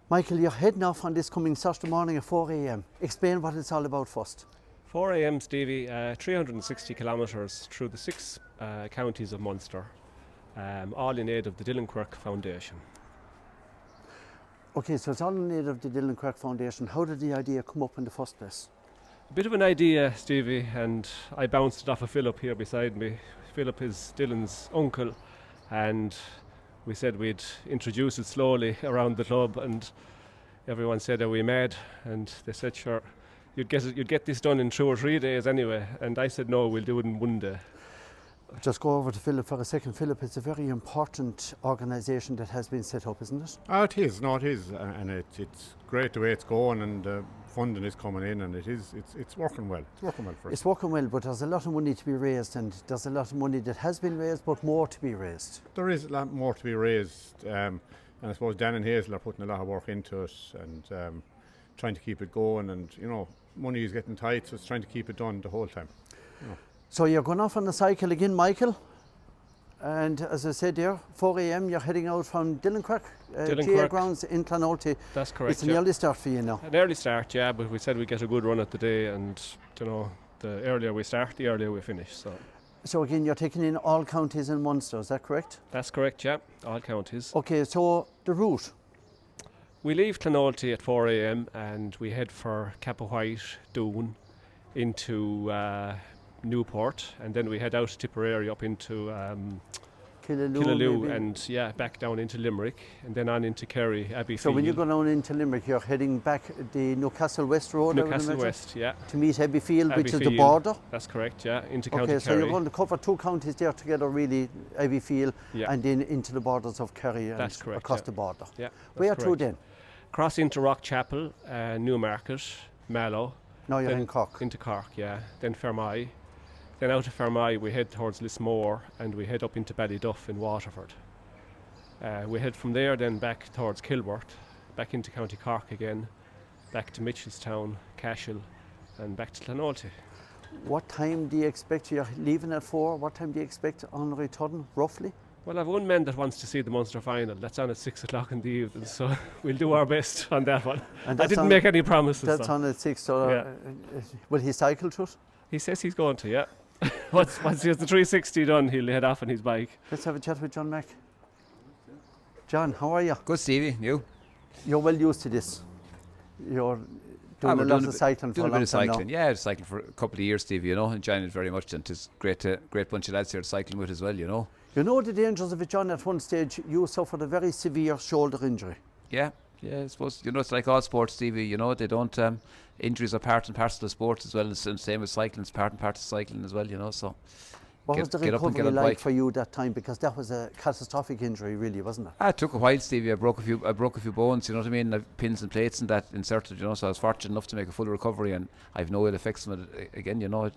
Michael, you're heading off on this coming Saturday morning at 4 a.m. Explain what it's all about first. 4 a.m. Stevie, 360 kilometres through the six counties of Munster, all in aid of the Dillon Quirke Foundation. Okay, so it's all in aid of the Dillon Quirke Foundation. How did the idea come up in the first place? A bit of an idea, Stevie, and I bounced it off of Philip here beside me. Philip is Dillon's uncle, and we said we'd introduce it slowly around the club, and everyone said, "Are we mad?" And they said, "Sure, you'd get this done in 2 or 3 days anyway." And I said, "No, we'll do it in 1 day." Just go over to Philip for a second. Philip, it's a very important organisation that has been set up, isn't it? It is, and it's great the way it's going, and funding is coming in, and it's working well. It's working well for us. It's working well, but there's a lot of money to be raised, and there's a lot of money that has been raised, but more to be raised. There is a lot more to be raised, and I suppose Dan and Hazel are putting a lot of work into it, and trying to keep it going, and money is getting tight, so it's trying to keep it done the whole time. So you're going off on the cycle again, Michael, and as I said there, 4 a.m. you're heading out from Dillon Quirke GA grounds in Clonolty. That's correct. It's an early start for you now. An early start, yeah, but we said we'd get a good run at the day, and the earlier we start, the earlier we finish. So again, you're taking in all counties in Munster, is that correct? That's correct, yeah, all counties. Okay, so the route. We leave Clonolty at 4 a.m. and we head for Capawhite, Doon, into Newport, and then we head out to Tipperary up into Killaloe and back down into Limerick, and then on into Kerry, Abbeyfield. So when you go down into Limerick, you're heading back the Newcastle West Road, Newcastle West, yeah, to meet Abbeyfield, which is the border. That's correct, yeah, into County Kerry. Okay, so you're going to cover 2 counties there together, really, Abbeyfield, and then into the borders of Kerry and across the border. Yeah, where to then? Cross into Rockchapel, Newmarket, Mallow. Now you're in Cork. Into Cork, yeah. Then Fermoy. Then out of Fermoy we head towards Lismore, and we head up into Ballyduff in Waterford. We head from there then back towards Kilworth, back into County Cork again, back to Mitchelstown, Cashel, and back to Clonolty. What time do you expect? You're leaving at 4. What time do you expect on return, roughly? Well, I've one man that wants to see the Munster final. That's on at 6 o'clock in the evening, so we'll do our best on that one. And I didn't make any promises. That's on at 6, so will he cycle to it? He says he's going to, yeah. Once he has the 360 done, he'll head off on his bike. Let's have a chat with John Mack. John, how are you? Good, Stevie. You? You're well used to this. You're doing a lot of cycling for a long time now. Yeah, I've cycled for a couple of years, Stevie, enjoying it very much, and it's great bunch of lads here cycling with as well, You know the dangers of it, John. At one stage, you suffered a very severe shoulder injury. Yeah, I suppose, it's like all sports, Stevie, they don't, injuries are part and parcel of sports as well, and same with cycling, it's part and parcel of cycling as well, so. What was the recovery like for you that time? Because that was a catastrophic injury, really, wasn't it? It took a while, Stevie. I broke a few bones, you know what I mean? I've pins and plates and that inserted, so I was fortunate enough to make a full recovery, and I've no ill effects from it again, I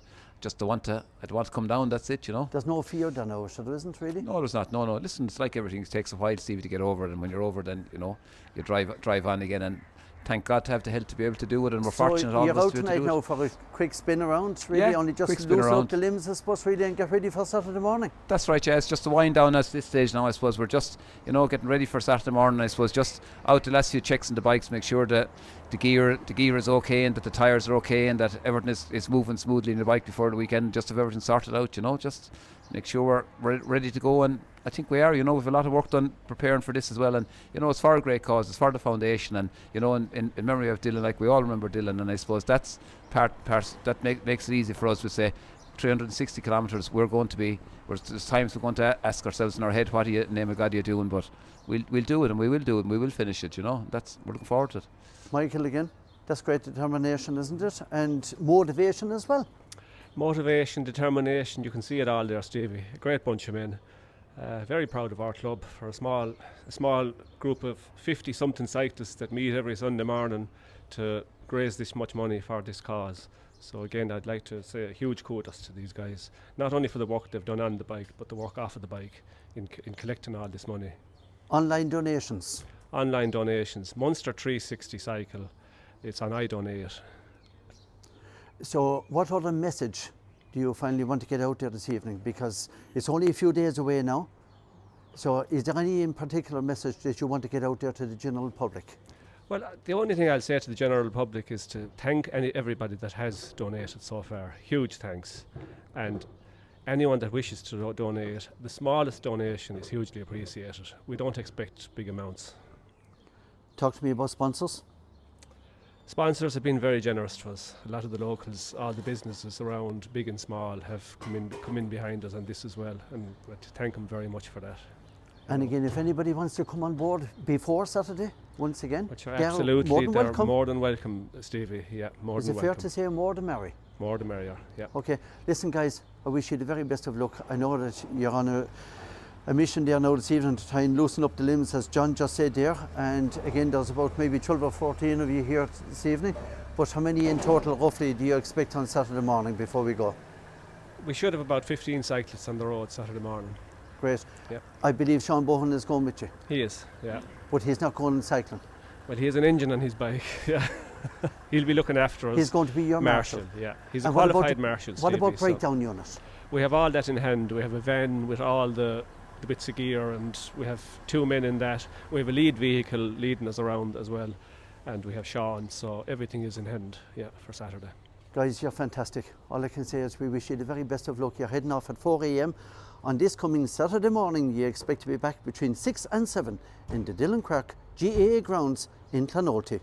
don't want to come down, that's it, There's no fear there now, so there isn't really? No, there's not. No. Listen, it's like everything. It takes a while, Stevie, to get over it, and when you're over, then, you drive on again, and thank God to have the health to be able to do it, and we're fortunate all of us to do it. So you're out tonight now for a quick spin around, really, only just to loosen up the limbs, I suppose, really, and get ready for Saturday morning. That's right, yeah, it's just a wind down at this stage now, I suppose. We're just, getting ready for Saturday morning, I suppose, just out the last few checks on the bikes, make sure that the gear is okay, and that the tyres are okay, and that everything is moving smoothly in the bike before the weekend, just have everything sorted out, just make sure we're ready to go, and I think we are, we've a lot of work done preparing for this as well, and it's for a great cause, it's for the foundation, and in memory of Dillon, like we all remember Dillon, and I suppose that's part that makes it easy for us to say 360 kilometres there's times we're going to ask ourselves in our head, what name of God are you doing, but we'll do it, and we will do it, and we will finish it, we're looking forward to it. Michael, again, that's great determination, isn't it, and motivation as well. Motivation, determination, you can see it all there, Stevie. A great bunch of men. Very proud of our club for a small group of 50-something cyclists that meet every Sunday morning to raise this much money for this cause. So again, I'd like to say a huge kudos to these guys, not only for the work they've done on the bike, but the work off of the bike in collecting all this money. Online donations. Munster 360 cycle. It's on iDonate. So what other message do you finally want to get out there this evening? Because it's only a few days away now. So is there any in particular message that you want to get out there to the general public? Well, the only thing I'll say to the general public is to thank everybody that has donated so far. Huge thanks. And anyone that wishes to donate, the smallest donation is hugely appreciated. We don't expect big amounts. Talk to me about sponsors. Sponsors have been very generous to us. A lot of the locals, all the businesses around, big and small, have come in behind us on this as well, and we have to thank them very much for that. And again, if anybody wants to come on board before Saturday, once again, absolutely, they're more than welcome, Stevie. Yeah, more than welcome. Is it fair to say more the merry? More the merrier, yeah. Okay, listen guys, I wish you the very best of luck. I know that you're on a mission there now this evening to try and loosen up the limbs, as John just said there. And again, there's about maybe 12 or 14 of you here this evening. But how many in total, roughly, do you expect on Saturday morning before we go? We should have about 15 cyclists on the road Saturday morning. Great. Yeah. I believe Sean Bohan is going with you. He is, yeah. But he's not going cycling. Well, he has an engine on his bike, yeah. He'll be looking after us. He's going to be your marshal. Yeah. He's a qualified marshal. What about breakdown unit? We have all that in hand. We have a van with all the bits of gear, and we have 2 men in that. We have a lead vehicle leading us around as well, and we have Sean, so everything is in hand, yeah, for Saturday. Guys, you're fantastic. All I can say is we wish you the very best of luck. You're heading off at 4 a.m. on this coming Saturday morning. You expect to be back between 6 and 7 in the Dillon Quirke GAA grounds in Clonolty.